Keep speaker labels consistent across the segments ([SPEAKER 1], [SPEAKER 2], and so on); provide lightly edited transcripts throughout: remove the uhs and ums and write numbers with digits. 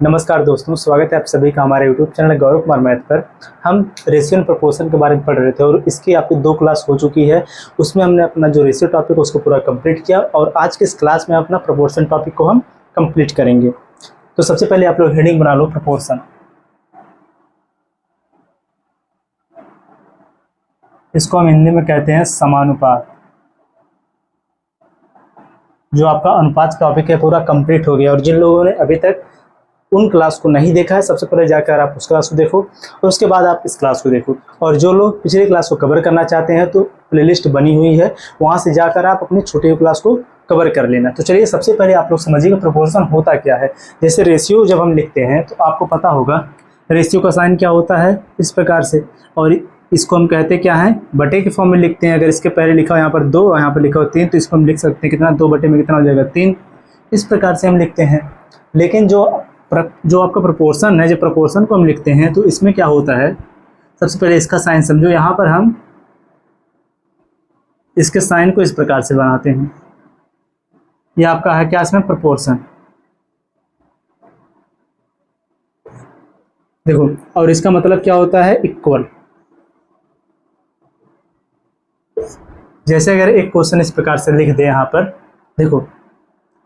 [SPEAKER 1] नमस्कार दोस्तों, स्वागत है आप सभी का हमारे YouTube channel Gaurav Kumar math पर। हम रेशियो एंड प्रोपोर्शन के बारे में पढ़ रहे थे और इसकी आपकी 2 क्लास हो चुकी है। उसमें हमने अपना जो रेशियो टॉपिक है उसको पूरा कंप्लीट किया और आज के इस क्लास में अपना प्रोपोर्शन टॉपिक को हम कंप्लीट करेंगे। तो सबसे पहले आप लोग हेडिंग बना लो प्रोपोर्शन। इसको हम हिंदी में कहते हैं समानुपात। जो आपका अनुपात टॉपिक है पूरा कंप्लीट हो गया और जिन लोगों ने अभी तक उन क्लास को नहीं देखा है, सबसे पहले जाकर आप उस क्लास को देखो और उसके बाद आप इस क्लास को देखो। और जो लोग पिछली क्लास को कवर करना चाहते हैं तो प्लेलिस्ट बनी हुई है, वहां से जाकर आप अपनी छोटी क्लास को कवर कर लेना। तो चलिए सबसे पहले आप लोग समझिएगा प्रोपोर्शन होता क्या है। जैसे रेशियो जब हम लिखते हैं तो आपको पता होगा रेशियो का साइन क्या होता है, इस प्रकार से। और इसको हम कहते क्या है, बटे के फॉर्म में लिखते हैं। अगर इसके पहले लिखा हो यहाँ पर 2 और यहाँ पर लिखा हो 3 तो इसको हम लिख सकते हैं कितना, 2 बटे में कितना हो जाएगा 3। इस प्रकार से हम लिखते हैं। लेकिन जो आपका प्रोपोर्शन है, जब प्रोपोर्शन को हम लिखते हैं तो इसमें क्या होता है, सबसे पहले इसका साइन समझो। यहाँ पर हम इसके साइन को इस प्रकार से बनाते हैं। यह आपका है क्या, इसमें प्रोपोर्शन देखो। और इसका मतलब क्या होता है, इक्वल। जैसे अगर एक क्वेश्चन इस प्रकार से लिख दे यहाँ पर, देखो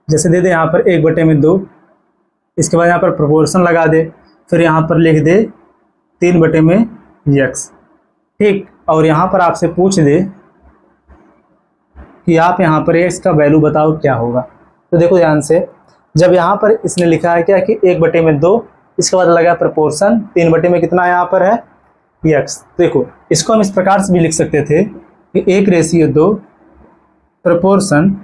[SPEAKER 1] जैसे दे दे यहाँ पर 1 बटे में 2, इसके बाद यहाँ पर प्रोपोर्शन लगा दे, फिर यहाँ पर लिख दे 3 बटे में x, ठीक। और यहाँ पर आपसे पूछ दे कि आप यहाँ पर x का वैल्यू बताओ क्या होगा। तो देखो ध्यान से, जब यहाँ पर इसने लिखा है क्या कि 1 बटे में 2, इसके बाद लगा प्रोपोर्शन 3 बटे में कितना यहाँ पर है x। देखो इसको हम इस प्रकार से भी लिख सकते थे कि 1/2 प्रोपोर्शन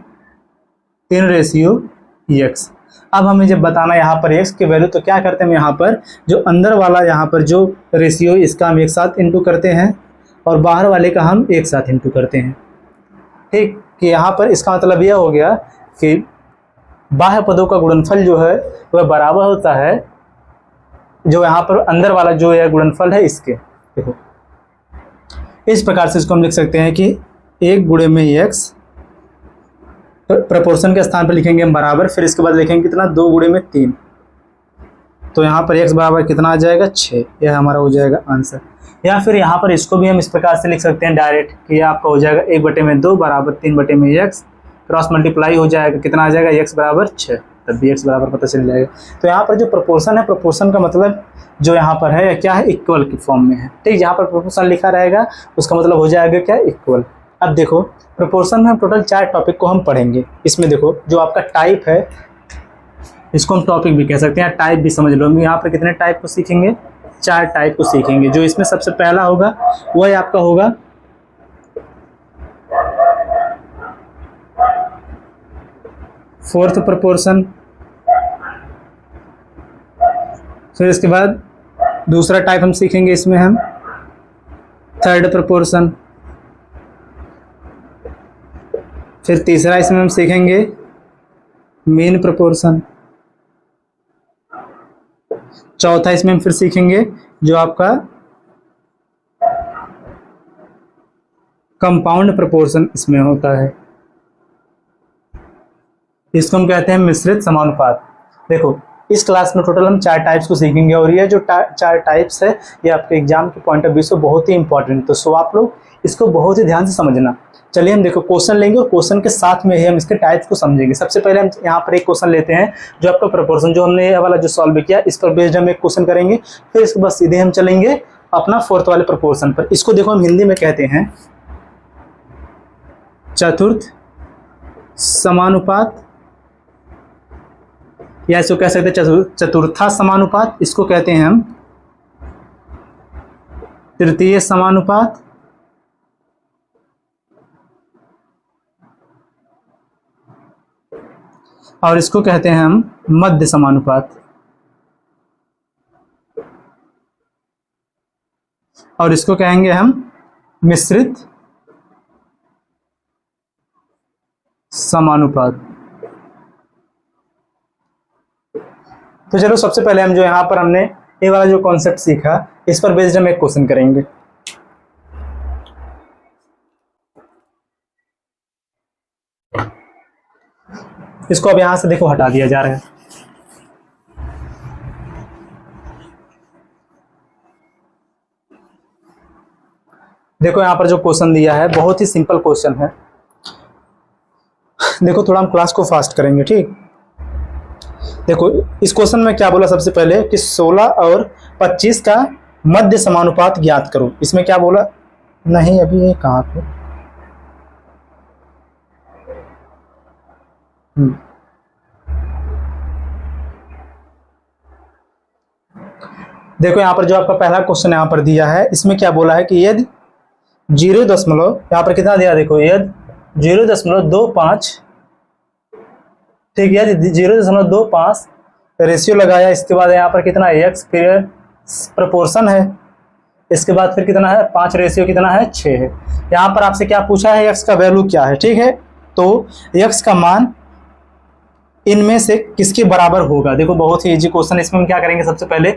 [SPEAKER 1] 3/x। अब हमें जब बताना यहाँ पर x के वैल्यू तो क्या करते हैं, हम यहाँ पर जो अंदर वाला यहाँ पर जो रेशियो इसका हम एक साथ इंटू करते हैं और बाहर वाले का हम एक साथ इंटू करते हैं, ठीक। कि यहाँ पर इसका मतलब यह हो गया कि बाह्य पदों का गुणनफल जो है वह बराबर होता है जो यहाँ पर अंदर वाला जो है गुणनफल है इसके। देखो इस प्रकार से इसको हम लिख सकते हैं कि 1 गुणे में x, प्रोपोर्शन के स्थान पर लिखेंगे हम बराबर, फिर इसके बाद लिखेंगे कितना, 2 गुणे में 3, तो यहाँ पर x बराबर कितना आ जाएगा 6। यह हमारा हो जाएगा आंसर। या फिर यहाँ पर इसको भी हम इस प्रकार से लिख सकते हैं डायरेक्ट कि यह आपका हो जाएगा 1 बटे में 2 बराबर 3 बटे में x, क्रॉस मल्टीप्लाई हो जाएगा, कितना आ जाएगा x बराबर 6, तब भी x बराबर पता चल जाएगा। तो यहाँ पर जो प्रोपोर्शन है, प्रोपोर्शन का मतलब जो यहाँ पर है क्या है, इक्वल के फॉर्म में है, ठीक। जहाँ पर प्रोपोर्शन लिखा रहेगा उसका मतलब हो जाएगा क्या, इक्वल। अब देखो प्रोपोर्शन में हम टोटल 4 टॉपिक को हम पढ़ेंगे। इसमें देखो जो आपका टाइप है, इसको हम टॉपिक भी कह सकते हैं, टाइप भी समझ लो। हम यहाँ पर कितने टाइप को सीखेंगे, 4 टाइप को सीखेंगे। जो इसमें सबसे पहला होगा वह आपका होगा फोर्थ प्रोपोर्शन। फिर इसके बाद दूसरा टाइप हम सीखेंगे, इसमें हम थर्ड प्रोपोर्शन। फिर तीसरा इसमें हम सीखेंगे मीन प्रोपोर्शन। चौथा इसमें हम फिर सीखेंगे जो आपका कंपाउंड प्रोपोर्शन इसमें होता है, इसको हम कहते हैं मिश्रित समानुपात। देखो इस क्लास में टोटल हम 4 टाइप्स को सीखेंगे और ये जो 4 टाइप्स है ये आपके एग्जाम के पॉइंट ऑफ व्यू से बहुत ही इंपॉर्टेंट, तो सो आप लोग इसको बहुत ही ध्यान से समझना। चलिए हम देखो क्वेश्चन लेंगे और क्वेश्चन के साथ में ही हम इसके टाइप्स को समझेंगे। सबसे पहले हम यहाँ पर एक क्वेश्चन लेते हैं जो आपका प्रोपोर्शन, जो हमने ये वाला जो सॉल्व किया इस पर बेस्ड हम एक क्वेश्चन करेंगे। फिर इसके बाद सीधे हम चलेंगे अपना फोर्थ वाले प्रोपोर्शन पर। इसको देखो हम हिंदी में कहते हैं चतुर्थ समानुपात, या इसको कह सकते हैं चतुर्था समानुपात, इसको कहते हैं हम तृतीय समानुपात, और इसको कहते हैं हम मध्य समानुपात, और इसको कहेंगे हम मिश्रित समानुपात। तो चलो सबसे पहले हम जो यहाँ पर हमने ये वाला जो कॉन्सेप्ट सीखा इस पर बेस्ड हम एक क्वेश्चन करेंगे। इसको अब यहां से देखो हटा दिया जा रहा है। देखो यहाँ पर जो क्वेश्चन दिया है बहुत ही सिंपल क्वेश्चन है। देखो थोड़ा हम क्लास को फास्ट करेंगे, ठीक। देखो इस क्वेश्चन में क्या बोला, सबसे पहले कि 16 और 25 का मध्य समानुपात ज्ञात करो। इसमें क्या बोला, नहीं अभी ये कहाँ पे, देखो यहाँ पर जो आपका पहला क्वेश्चन यहाँ पर दिया है, इसमें क्या बोला है कि यदि 0 दशमलव, यहाँ पर कितना दिया, देखो यदि 0.25, ठीक है, 0.25 रेशियो लगाया, इसके बाद यहाँ पर कितना है x, फिर प्रपोर्शन है, इसके बाद फिर कितना है 5 रेशियो कितना है 6 है। यहाँ पर आपसे क्या पूछा है, x का वैल्यू क्या है, ठीक है। तो x का मान इनमें से किसके बराबर होगा। देखो बहुत ही इजी क्वेश्चन, इसमें हम क्या करेंगे, सबसे पहले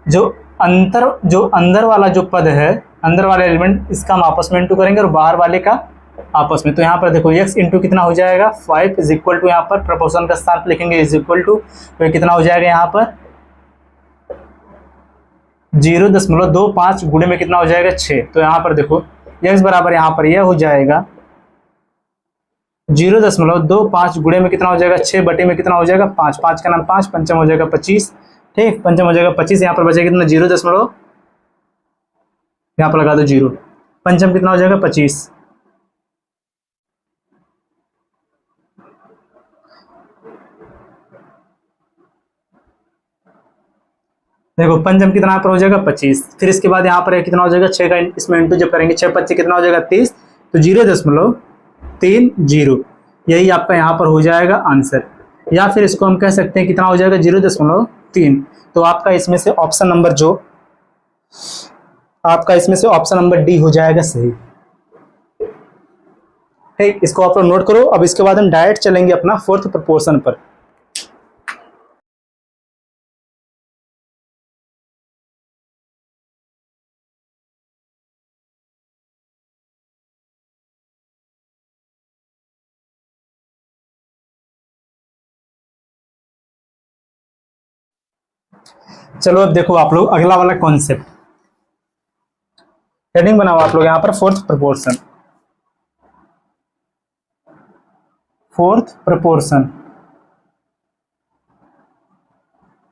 [SPEAKER 1] जो अंदर वाला जो पद है, अंदर वाला एलिमेंट, इसका हम आपस में इंटू करेंगे और बाहर वाले का आपस में। तो यहाँ पर देखो x इंटू कितना हो जाएगा 5 इज इक्वल टू, यहाँ पर प्रपोर्शन का साथ लिखेंगे इज इक्वल टू, तो कितना हो जाएगा यहाँ पर 0.25 गुणे में कितना हो जाएगा 6। तो यहाँ पर देखो x बराबर यहाँ पर यह हो जाएगा 0.25 गुणे में कितना हो जाएगा 6 बटे में कितना हो जाएगा 5, 5 का नाम 5, पंचम हो जाएगा 25, ठीक, पंचम हो जाएगा 25, यहाँ पर बचेगा कितना 0. यहाँ पर लगा दो 0, पंचम कितना हो जाएगा 25, देखो पंचम कितना यहाँ पर हो जाएगा 25, फिर इसके बाद यहाँ पर कितना हो जाएगा 6 का इसमें इंटू जब करेंगे 6 25 कितना हो जाएगा 30, तो 0.30, यही आपका यहाँ पर हो जाएगा आंसर। या फिर इसको हम कह सकते हैं कितना हो जाएगा 0.3। तो आपका इसमें से option number option number D हो जाएगा सही, ठीक। इसको आप लोग नोट करो। अब इसके बाद हम डायरेक्ट चलेंगे अपना फोर्थ प्रोपोर्शन पर। चलो अब देखो आप लोग अगला वाला कॉन्सेप्ट, हेडिंग बनाओ आप लोग यहाँ पर फोर्थ प्रोपोर्शन।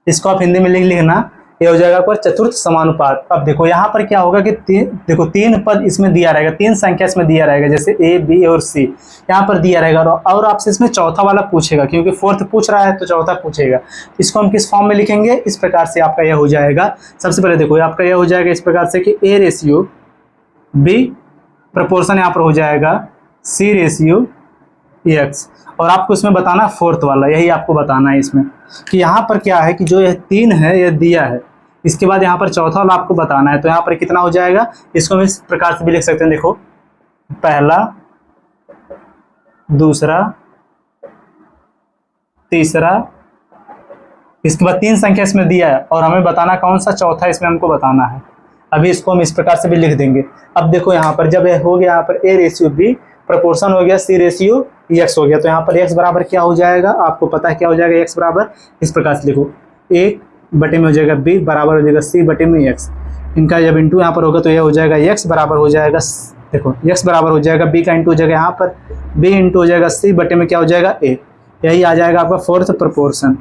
[SPEAKER 1] इसको आप हिंदी में लिखना, ये हो जाएगा पर चतुर्थ समानुपात। अब देखो यहाँ पर क्या होगा कि देखो 3 पद इसमें दिया रहेगा, 3 संख्या इसमें दिया रहेगा, जैसे ए बी और सी यहाँ पर दिया रहेगा, और आपसे इसमें चौथा वाला पूछेगा, क्योंकि फोर्थ पूछ रहा है तो चौथा पूछेगा। इसको हम किस फॉर्म में लिखेंगे, इस प्रकार से आपका यह हो जाएगा। सबसे पहले देखो आपका यह हो जाएगा इस प्रकार से कि ए रेशियो बी प्रपोर्शन, यहाँ पर हो जाएगा सी रेशियो एक्स, और आपको इसमें बताना फोर्थ वाला, यही आपको बताना है इसमें कि यहाँ पर क्या है कि जो यह 3 है यह दिया है, इसके बाद यहाँ पर चौथा वाला आपको बताना है। तो यहाँ पर कितना हो जाएगा, इसको हम इस प्रकार से भी लिख सकते हैं, देखो पहला, दूसरा, तीसरा, इसके बाद 3 संख्या इसमें दिया है और हमें बताना कौन सा चौथा इसमें हमको बताना है। अभी इसको हम इस प्रकार से भी लिख देंगे। अब देखो यहाँ पर जब हो गया, यहाँ पर ए रेशियो बी प्रपोर्शन हो गया सी रेशियो एक्स हो गया, तो यहाँ पर एक्स बराबर क्या हो जाएगा, आपको पता है क्या हो जाएगा, एक्स बराबर इस प्रकार से लिखो 1 बटे में हो जाएगा बी बराबर हो जाएगा सी बटे में एक्स, इनका जब इंटू यहाँ पर होगा तो यह हो जाएगा एक्स बराबर हो जाएगा, देखो एक्स बराबर हो जाएगा बी का इंटू हो जाएगा यहाँ पर बी इंटू हो जाएगा सी बटे में क्या हो जाएगा ए, यही आ जाएगा आपका फोर्थ प्रोपोर्शन।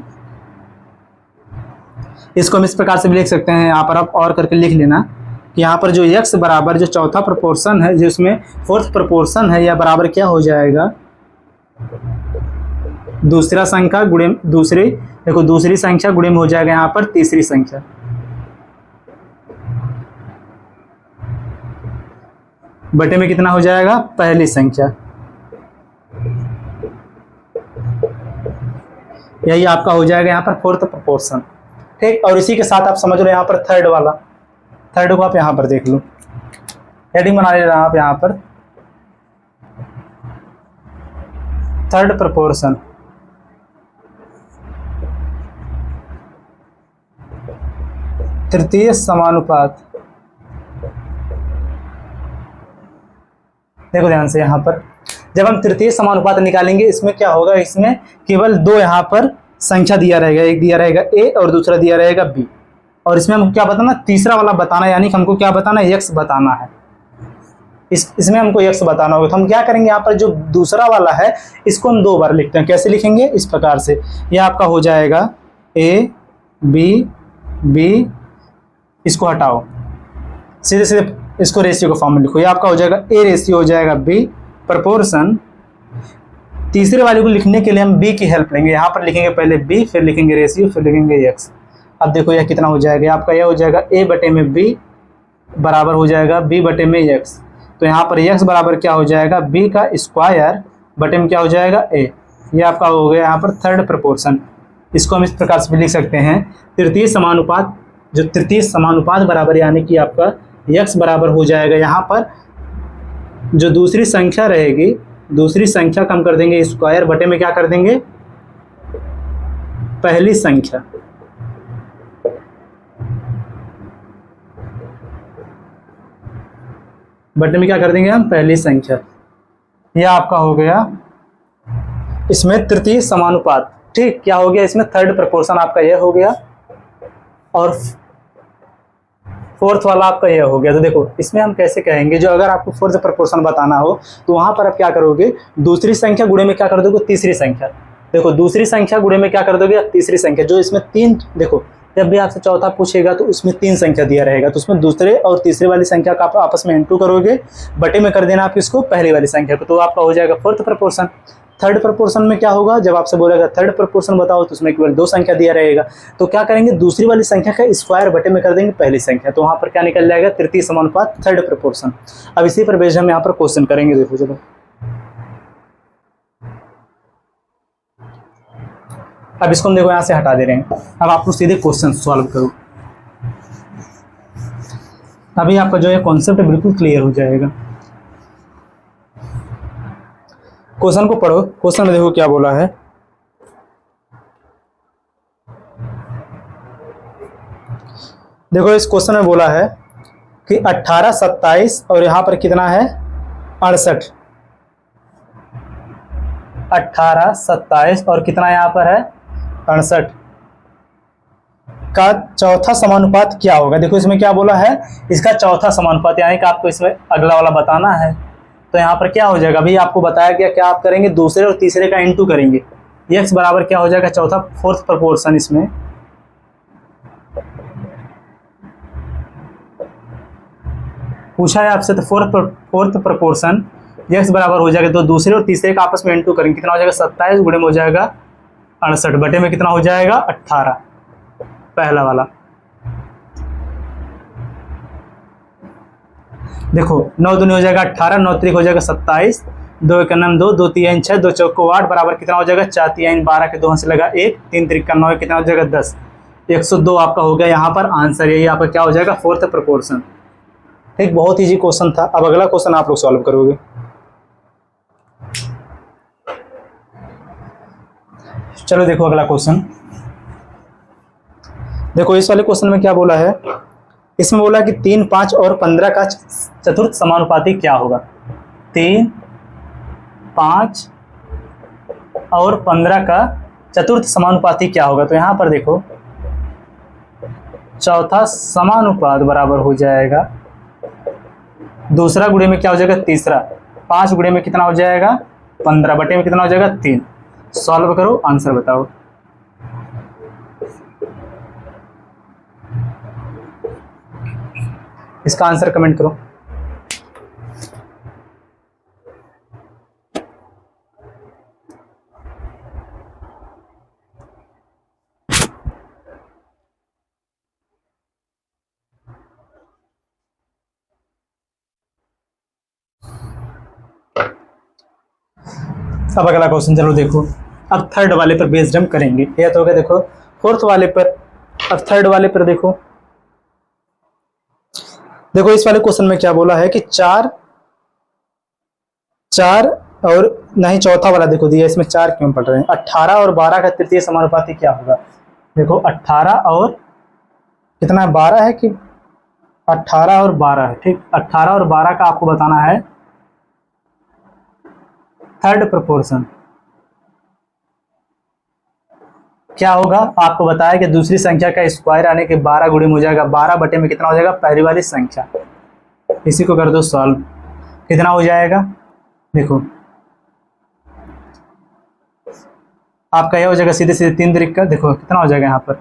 [SPEAKER 1] इसको हम इस प्रकार से भी लिख सकते हैं, यहाँ पर आप और करके लिख लेना कि यहाँ पर जो x बराबर जो चौथा प्रोपोर्शन है, जिसमें फोर्थ प्रोपोर्शन है, यह बराबर क्या हो जाएगा, दूसरा संख्या गुणे दूसरी, देखो दूसरी संख्या गुणे में हो जाएगा यहाँ पर तीसरी संख्या, बटे में कितना हो जाएगा पहली संख्या, यही आपका हो जाएगा यहाँ पर फोर्थ प्रोपोर्शन, ठीक। और इसी के साथ आप समझ लो यहाँ पर थर्ड वाला, थर्ड को आप यहाँ पर देख लो, हेडिंग बना ले रहा आप यहाँ पर थर्ड प्रोपोर्शन। तृतीय समानुपात, देखो ध्यान से यहाँ पर जब हम तृतीय समानुपात निकालेंगे, इसमें क्या होगा, इसमें केवल 2 यहाँ पर संख्या दिया रहेगा, एक दिया रहेगा ए और दूसरा दिया रहेगा बी, और इसमें हमको क्या बताना, तीसरा वाला बताना, यानी कि हमको क्या बताना है, एक्स बताना है। इसमें हमको x बताना होगा। तो हम क्या करेंगे, यहाँ पर जो दूसरा वाला है इसको हम 2 बार लिखते हैं। कैसे लिखेंगे, इस प्रकार से, यह आपका हो जाएगा a b b, इसको हटाओ, सीधे सीधे इसको रेशियो का फॉर्म में लिखो। ये आपका हो जाएगा a रेशियो हो जाएगा b प्रपोर्शन। तीसरे वाले को लिखने के लिए हम b की हेल्प लेंगे। यहाँ पर लिखेंगे पहले b, फिर लिखेंगे रेशियो, फिर लिखेंगे x। अब देखो यह कितना हो जाएगा, आपका यह हो जाएगा a बटे में b बराबर हो जाएगा b बटे में x। तो यहाँ पर x बराबर क्या हो जाएगा, b का स्क्वायर बटे में क्या हो जाएगा a। ये आपका हो गया यहाँ पर थर्ड प्रपोर्शन। इसको हम इस प्रकार से भी लिख सकते हैं, तृतीय समानुपात। जो तृतीय समानुपात बराबर यानी कि आपका x बराबर हो जाएगा, यहाँ पर जो दूसरी संख्या रहेगी, दूसरी संख्या कम कर देंगे स्क्वायर बटे में क्या कर देंगे, पहली संख्या। बटे में क्या कर देंगे हम, पहली संख्या। यह आपका हो गया इसमें तृतीय समानुपात। ठीक, क्या हो गया इसमें, थर्ड प्रपोर्शन आपका यह हो गया, और फोर्थ वाला आपका यह हो गया। तो देखो इसमें हम कैसे कहेंगे, जो अगर आपको फोर्थ प्रपोर्शन बताना हो तो वहां पर आप क्या करोगे, दूसरी संख्या गुणे में क्या कर दोगे, तीसरी संख्या। देखो दूसरी संख्या गुणे में क्या कर दोगे आप, तीसरी संख्या। जो इसमें 3, देखो जब भी आपसे चौथा पूछेगा तो उसमें 3 संख्या दिया रहेगा, तो उसमें दूसरे और तीसरे वाली संख्या का आप आपस में इंटू करोगे, बटे में कर देना आप इसको पहली वाली संख्या को, तो आपका हो जाएगा फोर्थ प्रपोर्शन। थर्ड प्रपोर्शन में क्या होगा, जब आपसे बोलेगा थर्ड प्रपोर्शन बताओ तो उसमें केवल 2 संख्या दिया रहेगा, तो क्या करेंगे, दूसरी वाली संख्या का स्क्वायर बटे में कर देंगे पहली संख्या, तो वहां पर क्या निकल जाएगा, तृतीय समानुपात थर्ड प्रपोर्शन। अब इसी पर बेस्ड हम यहाँ पर क्वेश्चन करेंगे। देखो चलो, अब इसको हम देखो यहाँ से हटा दे रहे हैं। अब आप लोग सीधे क्वेश्चन सॉल्व करो, अभी आपका जो है कॉन्सेप्ट बिल्कुल क्लियर हो जाएगा। क्वेश्चन को पढ़ो, क्वेश्चन में देखो क्या बोला है। देखो इस क्वेश्चन में बोला है कि 18, 27 और यहाँ पर कितना है 68। 18, 27 और कितना यहाँ पर है 68 का चौथा समानुपात क्या होगा। देखो इसमें क्या बोला है, इसका चौथा समानुपात, यानी कि आपको इसमें अगला वाला बताना है। तो यहाँ पर क्या हो जाएगा, अभी आपको बताया गया, क्या आप करेंगे, दूसरे और तीसरे का इंटू करेंगे। x बराबर क्या हो जाएगा, चौथा फोर्थ प्रपोर्शन। इसमें पूछा है आपसे, तो फोर्थ प्रपोर्शन x बराबर हो जाएगा, तो दूसरे और तीसरे का आपस में इंटू करेंगे, कितना हो जाएगा 27 गुणे में हो जाएगा 68 बटे में कितना हो जाएगा 18, पहला वाला। देखो 9 दूनी हो जाएगा 18, 9 त्रिक हो जाएगा 27, 2 एक 9 2, 2 3 6, 2 चौक 8 बराबर कितना हो जाएगा 4 3 12 के 2 से लगा 1, 3 त्रिक का 9 कितना हो जाएगा 10, 102 आपका हो गया यहाँ पर आंसर। यही आपका क्या हो जाएगा, फोर्थ प्रपोर्शन। ठीक, बहुत इजी क्वेश्चन था। अब अगला क्वेश्चन आप लोग सॉल्व करोगे। चलो देखो अगला क्वेश्चन। देखो इस वाले क्वेश्चन में क्या बोला है, इसमें बोला कि 3, 5 और 15 का चतुर्थ समानुपाती क्या होगा। 3, 5 और 15 का चतुर्थ समानुपाती क्या होगा। तो यहाँ पर देखो चौथा समानुपात बराबर हो जाएगा, दूसरा गुणे में क्या हो जाएगा तीसरा, 5 गुणे में कितना हो जाएगा 15 बटे में कितना हो जाएगा 3। सॉल्व करो, आंसर बताओ। इसका आंसर कमेंट करो। अब अगला क्वेश्चन चलो देखो, अब थर्ड वाले पर बेस्ड हम करेंगे। ये तो हो गया देखो फोर्थ वाले पर, अब थर्ड वाले पर देखो। देखो इस वाले क्वेश्चन में क्या बोला है कि 4 और नहीं, चौथा वाला देखो दिया, इसमें 4 क्यों पढ़ रहे हैं। 18 और 12 का तृतीय समानुपाती क्या होगा। देखो 18 और कितना है 12 है कि 18 और 12 है। ठीक, 18 और 12 का आपको बताना है थर्ड प्रपोर्शन क्या होगा। आपको बताया कि दूसरी संख्या का स्क्वायर आने के 12 गुणे में हो जाएगा 12 बटे में कितना हो जाएगा पहली वाली संख्या। इसी को कर दो सॉल्व। कितना हो जाएगा, देखो आपका यह हो जाएगा सीधे सीधे 3 तरीका, देखो कितना हो जाएगा यहाँ पर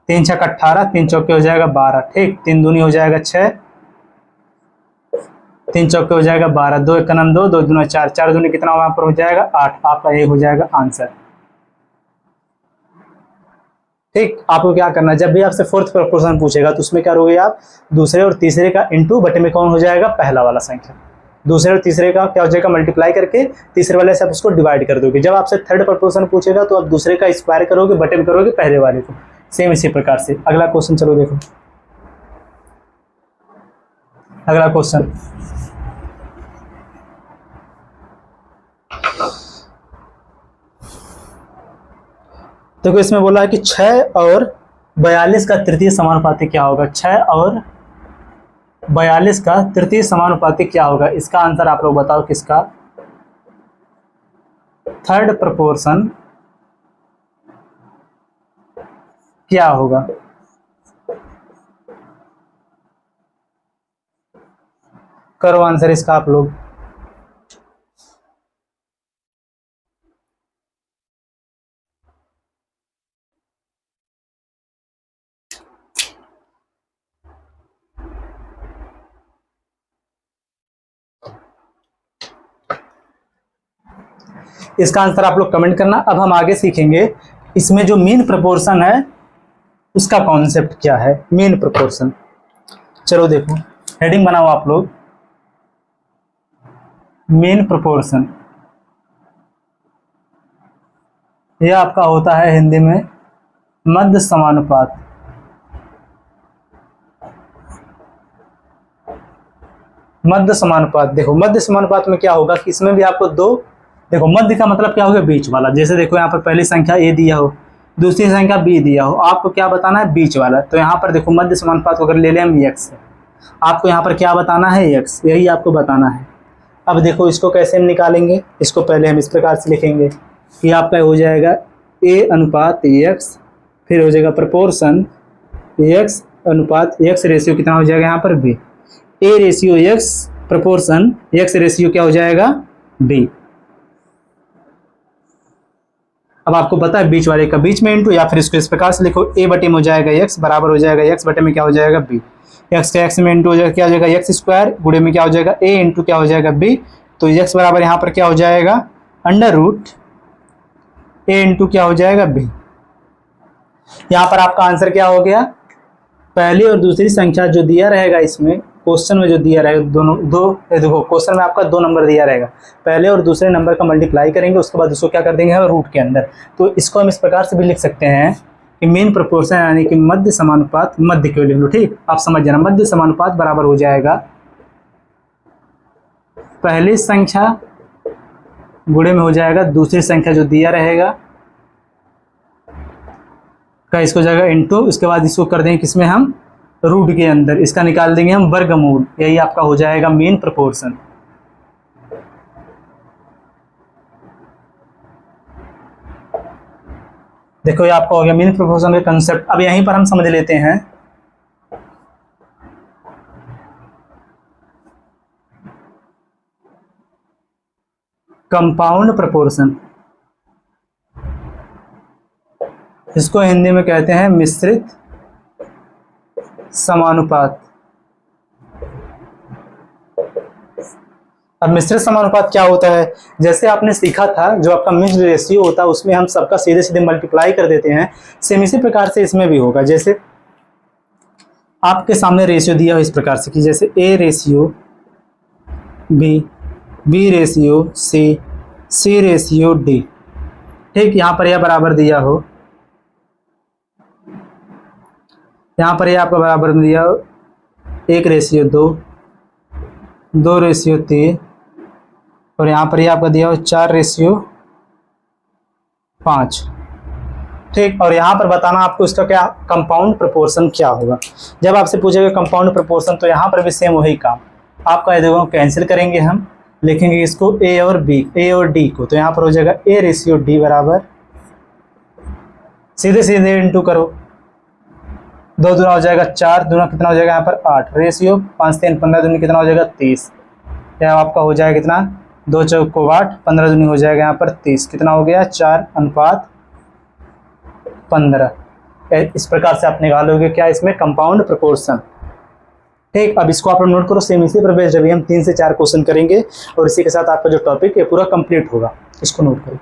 [SPEAKER 1] 3 छक 18, 3 चौके हो जाएगा 12, ठीक, 3 दूनी हो जाएगा 6, 3 चौके हो जाएगा 12, 2 एक 2, 2 दूना 4, 4 दूनी कितना वहां पर हो जाएगा 8, आपका ये हो जाएगा आंसर। ठीक, आपको क्या करना है, जब भी आपसे फोर्थ प्रोपोर्शन पूछेगा तो उसमें क्या करोगे आप, दूसरे और तीसरे का इंटू बटे में कौन हो जाएगा, पहला वाला संख्या, दूसरे और तीसरे का क्या हो जाएगा मल्टीप्लाई करके तीसरे वाले से आप उसको डिवाइड कर दोगे। जब आपसे थर्ड प्रोपोर्शन पूछेगा तो आप दूसरे का स्क्वायर करोगे, बटे में करोगे पहले वाले को, सेम इसी प्रकार से। अगला क्वेश्चन चलो देखो, अगला क्वेश्चन देखो, इसमें बोला है कि 6 और 42 का तृतीय समानुपाती क्या होगा, 6 और 42 का तृतीय समानुपाती क्या होगा। इसका आंसर आप लोग बताओ, किसका, थर्ड प्रोपोर्शन क्या होगा। करो आंसर इसका आप लोग। इसका आंसर आप लोग कमेंट करना। अब हम आगे सीखेंगे इसमें जो मीन प्रोपोर्शन है उसका कॉन्सेप्ट क्या है, मीन प्रोपोर्शन। चलो देखो, हेडिंग बनाओ आप लोग, मीन प्रोपोर्शन। यह आपका होता है हिंदी में मध्य समानुपात। मध्य समानुपात, देखो मध्य समानुपात में क्या होगा कि इसमें भी आपको दो, देखो मध्य का मतलब क्या हो गया, बीच वाला। जैसे देखो यहाँ पर पहली संख्या ए दिया हो, दूसरी संख्या बी दिया हो, आपको क्या बताना है, बीच वाला। तो यहाँ पर देखो मध्य समानुपात को अगर ले लें हम एक्स है, आपको यहाँ पर क्या बताना है, एक्स, यही आपको बताना है। अब देखो इसको कैसे हम निकालेंगे, इसको पहले हम इस प्रकार से लिखेंगे कि आपका हो जाएगा ए अनुपात एक्स, फिर हो जाएगा प्रपोर्शन एक्स अनुपात एक्स रेशियो कितना हो जाएगा यहाँ पर B, A ratio X proportion X ratio क्या हो जाएगा बी। अब आपको पता है बीच वाले का बीच में इंटू, या फिर इसको इस प्रकार से लिखो, ए बटे में हो जाएगा एक्स बराबर हो जाएगा एक्स बटे में क्या हो जाएगा बी, एक्स का एक्स में इंटू हो जाएगा क्या हो जाएगा एक्स स्क्वायर, गुणे में क्या हो जाएगा ए इंटू क्या हो जाएगा बी। तो एक्स बराबर यहाँ पर क्या हो जाएगा अंडर रूट ए इंटू क्या हो जाएगा बी। यहाँ पर आपका आंसर क्या हो गया, पहली और दूसरी संख्या जो दिया रहेगा इसमें क्वेश्चन में जो दिया रहेगा, दोनों दो, देखो क्वेश्चन में आपका 2 नंबर दिया रहेगा, पहले और दूसरे नंबर का मल्टीप्लाई करेंगे, उसके बाद उसको क्या कर देंगे हम रूट के अंदर। तो इसको हम इस प्रकार से भी लिख सकते हैं कि मेन प्रोपोर्शन यानी कि मध्य समानुपात, मध्य क्यों लिख लो, ठीक, आप समझ जाना, मध्य समानुपात बराबर हो जाएगा पहली संख्या गुणे में हो जाएगा दूसरी संख्या जो दिया रहेगा का, इसको जाएगा इंटू, उसके बाद इसको कर देंगे किसमें हम रूट के अंदर, इसका निकाल देंगे हम वर्गमूल, यही आपका हो जाएगा मीन प्रोपोर्शन। देखो ये आपका हो गया मीन प्रोपोर्शन का कंसेप्ट। अब यहीं पर हम समझ लेते हैं कंपाउंड प्रोपोर्शन, इसको हिंदी में कहते हैं मिश्रित समानुपात। अब मिश्रित समानुपात क्या होता है, जैसे आपने सीखा था जो आपका मिक्स्ड रेशियो होता है उसमें हम सबका सीधे सीधे मल्टीप्लाई कर देते हैं, सेम इसी प्रकार से इसमें भी होगा। जैसे आपके सामने रेशियो दिया हो इस प्रकार से कि जैसे A ratio B, B ratio C, C ratio D, ठीक, यहाँ पर यह बराबर दिया हो, यहाँ पर यह आपका बराबर दिया हो 1 रेशियो 2, 2 रेशियो 3, और यहाँ पर यह आपका दिया हो 4 रेशियो 5, ठीक। और यहाँ पर बताना आपको इसका क्या कंपाउंड प्रोपोर्शन क्या होगा। जब आपसे पूछेगा कंपाउंड प्रोपोर्शन तो यहाँ पर भी सेम वही काम, आपका देखो कैंसिल करेंगे, हम लिखेंगे इसको ए और बी, ए और डी को, तो यहाँ पर हो जाएगा ए रेशियो डी बराबर, सीधे सीधे इंटू करो, 2 दूना हो जाएगा 4, दूना कितना हो जाएगा यहाँ पर 8, रेशियो 5 3 15 दूनी कितना हो जाएगा 30, यह आपका हो जाएगा कितना, 2 चौको 8, 15 दूनी हो जाएगा यहाँ पर 30, कितना हो गया 4:15। इस प्रकार से आप निकालोगे क्या इसमें कंपाउंड प्रोपोर्शन। ठीक, अब इसको आप नोट करो। सेम इसी पर बेस्ड अभी हम 3 से 4 क्वेश्चन करेंगे और इसी के साथ आपका जो टॉपिक है पूरा कंप्लीट होगा। इसको नोट करो।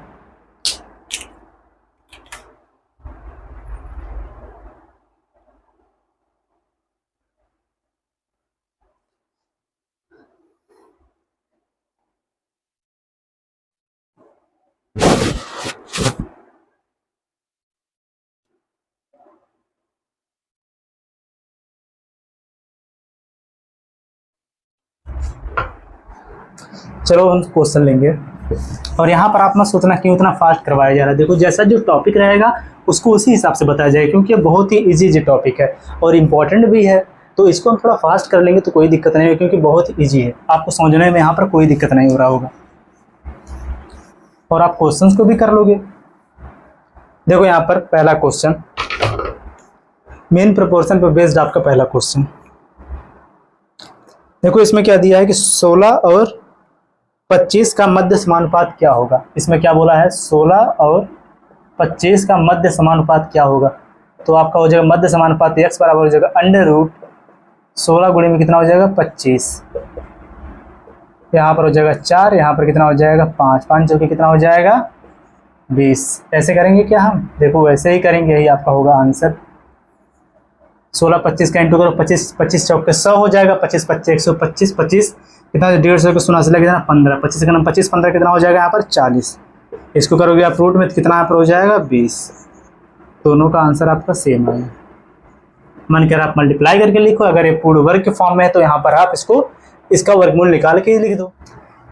[SPEAKER 1] चलो हम क्वेश्चन लेंगे और यहाँ पर आप मत सोचना कि उतना फास्ट करवाया जा रहा है। देखो जैसा जो टॉपिक रहेगा उसको उसी हिसाब से बताया जाएगा, क्योंकि ये बहुत ही इजी टॉपिक है और इम्पोर्टेंट भी है। तो इसको हम थोड़ा फास्ट कर लेंगे तो कोई दिक्कत नहीं है, क्योंकि बहुत ईजी है, आपको समझने में यहाँ पर कोई दिक्कत नहीं हो रहा होगा और आप क्वेश्चंस को भी कर लोगे। देखो यहाँ पर पहला क्वेश्चन, मेन प्रोपोर्शन पर बेस्ड आपका पहला क्वेश्चन। देखो इसमें क्या दिया है कि 16 और 25 का मध्य समानुपात क्या होगा। इसमें क्या बोला है, 16 और 25 का मध्य समानुपात क्या होगा। तो आपका हो जाएगा मध्य समानुपात x बराबर हो जाएगा √16 गुणे में कितना हो जाएगा 25, यहाँ पर हो जाएगा 4, यहाँ पर कितना हो जाएगा 5, 5 चौके कितना हो जाएगा 20। ऐसे करेंगे क्या हम, देखो वैसे ही करेंगे, यही आपका होगा आंसर। 16 25 का इंटू करो, 25 25 चौके 100 हो जाएगा, 25 25 125, 25 कितना 150 को 16 से लगे 15, 25 का 25 15 कितना हो जाएगा यहाँ पर 40। इसको करोगे आप रूट में तो कितना यहाँ पर हो जाएगा 20। दोनों का आंसर आपका सेम आएगा। मन कर आप मल्टीप्लाई करके लिखो, अगर ये पूर्ण वर्ग के फॉर्म में है तो यहाँ पर आप इसको इसका वर्गमूल निकाल के ही लिख दो।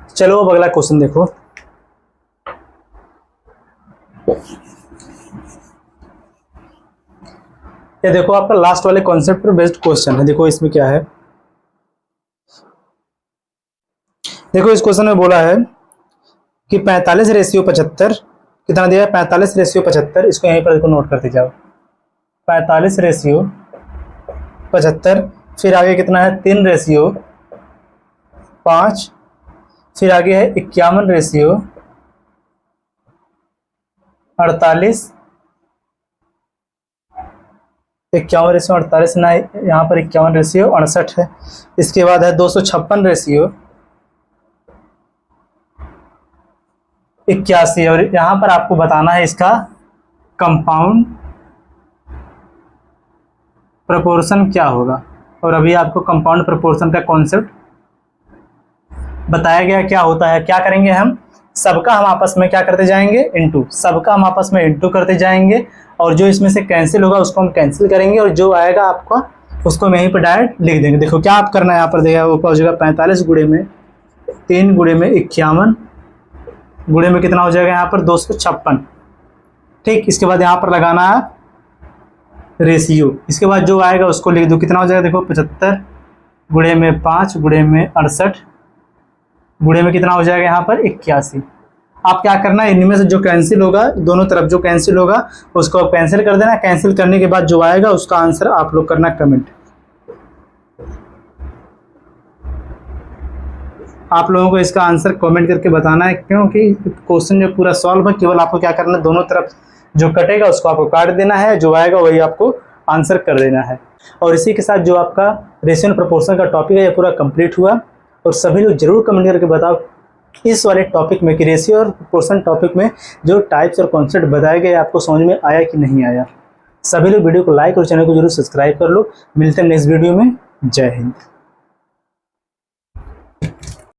[SPEAKER 1] चलो अब अगला क्वेश्चन देखो। ये देखो आपका लास्ट वाले कॉन्सेप्ट पर बेस्ड क्वेश्चन है। देखो इसमें क्या है, देखो इस क्वेश्चन में बोला है कि 45:75 कितना दिया है 45:75। इसको यहीं पर देखो नोट करते जाओ, 45:75, फिर आगे कितना है 3:5, फिर आगे है 51:48, 51:48 ना, यहाँ पर 51:68 है। इसके बाद है 256:81 और यहाँ पर आपको बताना है इसका कंपाउंड प्रोपोर्शन क्या होगा। और अभी आपको कंपाउंड प्रोपोर्शन का कॉन्सेप्ट बताया गया क्या होता है। क्या करेंगे हम, सबका हम आपस में क्या करते जाएंगे इंटू, सबका हम आपस में इंटू करते जाएंगे और जो इसमें से कैंसिल होगा उसको हम कैंसिल करेंगे और जो आएगा आपका उसको हम यहीं पर डायरेक्ट लिख देंगे। देखो क्या आप करना है, यहाँ पर देखा ऊपर हो जाएगा 45 गुणे में 3 गुणे में 51 गुणे में कितना हो जाएगा यहाँ पर 256। ठीक, इसके बाद यहाँ पर लगाना है रेशियो, इसके बाद जो आएगा उसको लिख दो। कितना हो जाएगा देखो 75 गुणे में 5 गुणे में 68 गुणे में कितना हो जाएगा यहाँ पर 81। आप क्या करना है, इनमें से जो कैंसिल होगा, दोनों तरफ जो कैंसिल होगा उसको आप कैंसिल कर देना। कैंसिल करने के बाद जो आएगा उसका आंसर आप लोग करना कमेंट। आप लोगों को इसका आंसर कमेंट करके बताना है, क्योंकि क्वेश्चन जो पूरा सॉल्व है, केवल आपको क्या करना है, दोनों तरफ जो कटेगा उसको आपको काट देना है, जो आएगा वही आपको आंसर कर देना है। और इसी के साथ जो आपका रेशियो एंड प्रोपोर्शन का टॉपिक है ये पूरा कंप्लीट हुआ। और सभी लोग जरूर कमेंट करके बताओ इस वाले टॉपिक में कि रेशियो और प्रोपोर्शन टॉपिक में जो टाइप्स और कॉन्सेप्ट बताए गए आपको समझ में आया कि नहीं आया। सभी लोग वीडियो को लाइक और चैनल को जरूर सब्सक्राइब कर लो। मिलते हैं नेक्स्ट वीडियो में। जय हिंद।